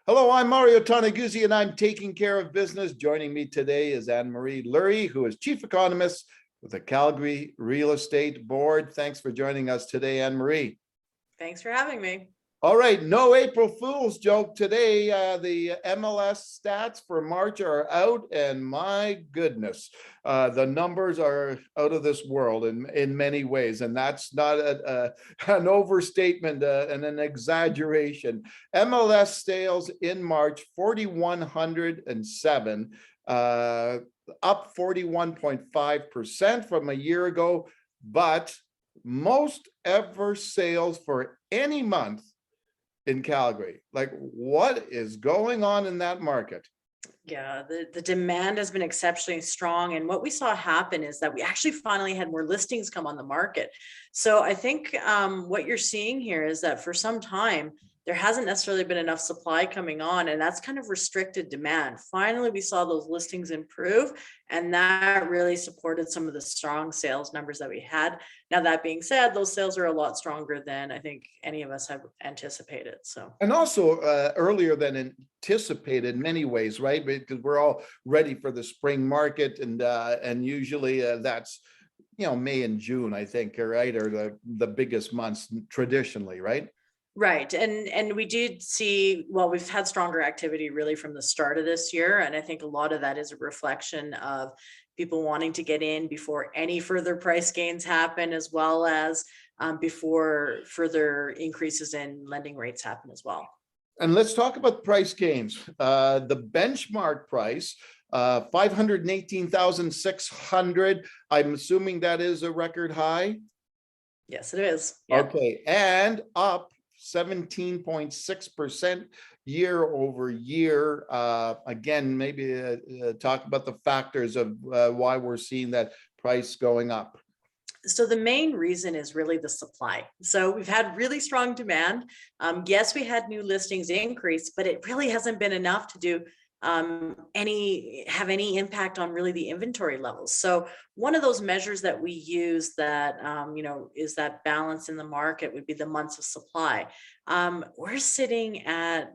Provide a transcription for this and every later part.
Hello, I'm Mario Toneguzzi, and I'm taking care of business. Joining me today is Anne-Marie Lurie, who is Chief Economist with the Calgary Real Estate Board. Thanks for joining us today, Anne-Marie. Thanks for having me. All right, no April Fool's joke today. The MLS stats for March are out, and my goodness, the numbers are out of this world in many ways, and that's not an overstatement and an exaggeration. MLS sales in March, 4,107, up 41.5% from a year ago, but most ever sales for any month in Calgary. Like, what is going on in that market? Yeah, the demand has been exceptionally strong. And what we saw happen is that we actually finally had more listings come on the market. So I think what you're seeing here is that for some time, there hasn't necessarily been enough supply coming on, and that's kind of restricted demand. Finally, we saw those listings improve, and that really supported some of the strong sales numbers that we had. Now, that being said, those sales are a lot stronger than I think any of us have anticipated. And also earlier than anticipated in many ways, right? Because we're all ready for the spring market, and usually that's May and June, I think, right, are the biggest months traditionally, right? Right. And we did see, well, we've had stronger activity really from the start of this year. And I think a lot of that is a reflection of people wanting to get in before any further price gains happen, as well as before further increases in lending rates happen as well. And let's talk about price gains. The benchmark price, 518,600. I'm assuming that is a record high. Yes, it is. Yep. Okay, and up 17.6% year over year. Again, maybe talk about the factors of why we're seeing that price going up. So the main reason is really the supply. So we've had really strong demand. Yes, we had new listings increase, but it really hasn't been enough to do have any impact on really the inventory levels. So one of those measures that we use that is that balance in the market would be the months of supply. We're sitting at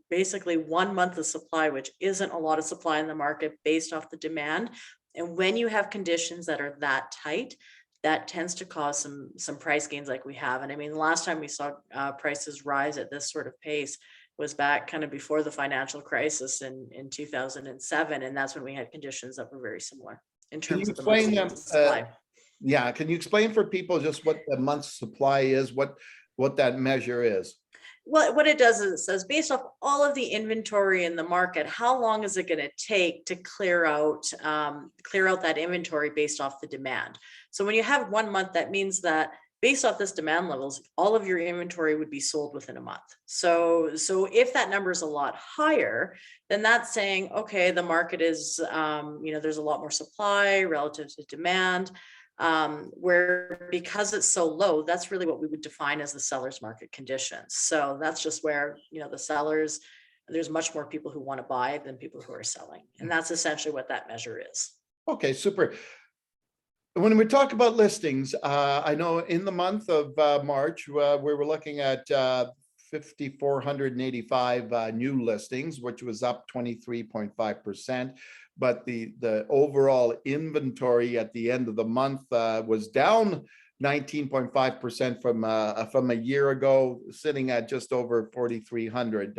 basically 1 month of supply, which isn't a lot of supply in the market based off the demand. And when you have conditions that are that tight, that tends to cause some price gains like we have. And I mean, the last time we saw prices rise at this sort of pace was back kind of before the financial crisis in 2007. And that's when we had conditions that were very similar in terms of the months supply. Yeah, can you explain for people just what the month's supply is, what that measure is? Well, what it does is it says, based off all of the inventory in the market, how long is it going to take to clear out that inventory based off the demand? So when you have 1 month, that means that based off this demand levels, all of your inventory would be sold within a month. So if that number is a lot higher, then that's saying, okay, the market is, there's a lot more supply relative to demand. Where because it's so low, that's really what we would define as the seller's market conditions. So that's just where, the sellers, there's much more people who want to buy than people who are selling. And that's essentially what that measure is. Okay, super. When we talk about listings, I know in the month of March, we were looking at 5,485 new listings, which was up 23.5%. But the overall inventory at the end of the month was down 19.5% from a year ago, sitting at just over 4,300.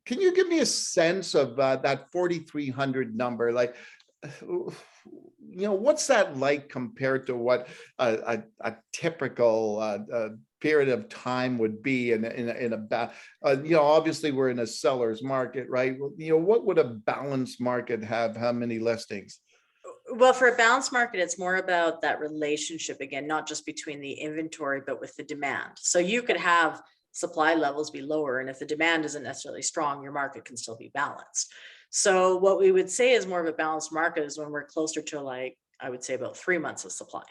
Can you give me a sense of that 4,300 number? Like, what's that like compared to what a typical period of time would be in a obviously we're in a seller's market, right? What would a balanced market have? How many listings? Well, for a balanced market, it's more about that relationship again, not just between the inventory, but with the demand. So you could have supply levels be lower, and if the demand isn't necessarily strong, your market can still be balanced. So what we would say is more of a balanced market is when we're closer to, like, I would say about 3 months of supply.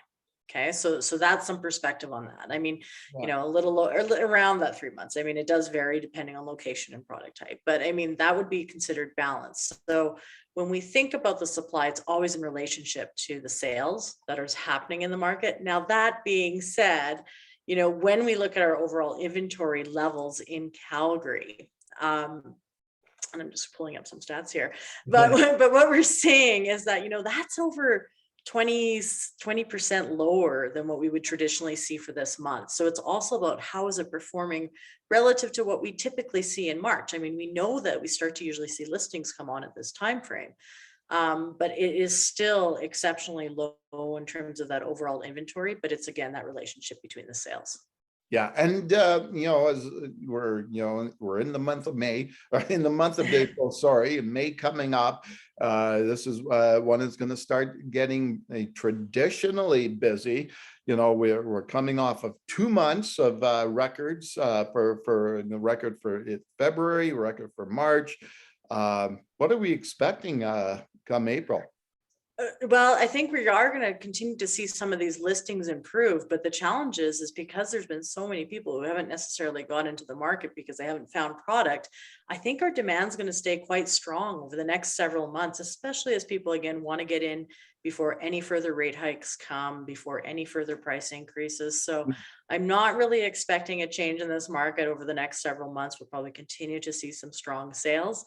Okay, so that's some perspective on that. I mean, a little low, or around that 3 months. I mean, it does vary depending on location and product type, but I mean, that would be considered balanced. So when we think about the supply, it's always in relationship to the sales that are happening in the market. Now, that being said, when we look at our overall inventory levels in Calgary, and I'm just pulling up some stats here, but what we're seeing is that, that's over 20% lower than what we would traditionally see for this month. So it's also about how is it performing relative to what we typically see in March. I mean, we know that we start to usually see listings come on at this time frame, but it is still exceptionally low in terms of that overall inventory. But it's, again, that relationship between the sales. Yeah, and as we're in the month of May, or in the month of April, sorry, May coming up. This is one is going to start getting traditionally busy. We're coming off of 2 months of records for the record for February, record for March. What are we expecting come April? Well, I think we are going to continue to see some of these listings improve, but the challenge is because there's been so many people who haven't necessarily gone into the market because they haven't found product. I think our demand is going to stay quite strong over the next several months, especially as people, again, want to get in before any further rate hikes come, before any further price increases. So I'm not really expecting a change in this market over the next several months. We'll probably continue to see some strong sales.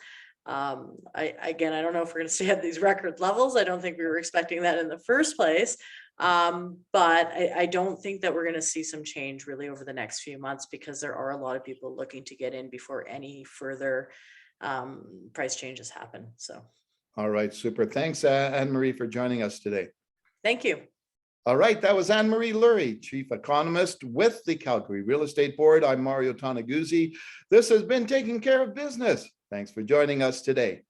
I don't know if we're going to stay at these record levels. I don't think we were expecting that in the first place. But I don't think that we're going to see some change really over the next few months, because there are a lot of people looking to get in before any further price changes happen. So. All right, super. Thanks, Anne-Marie, for joining us today. Thank you. All right, that was Anne-Marie Lurie, Chief Economist with the Calgary Real Estate Board. I'm Mario Toneguzzi. This has been Taking Care of Business. Thanks for joining us today.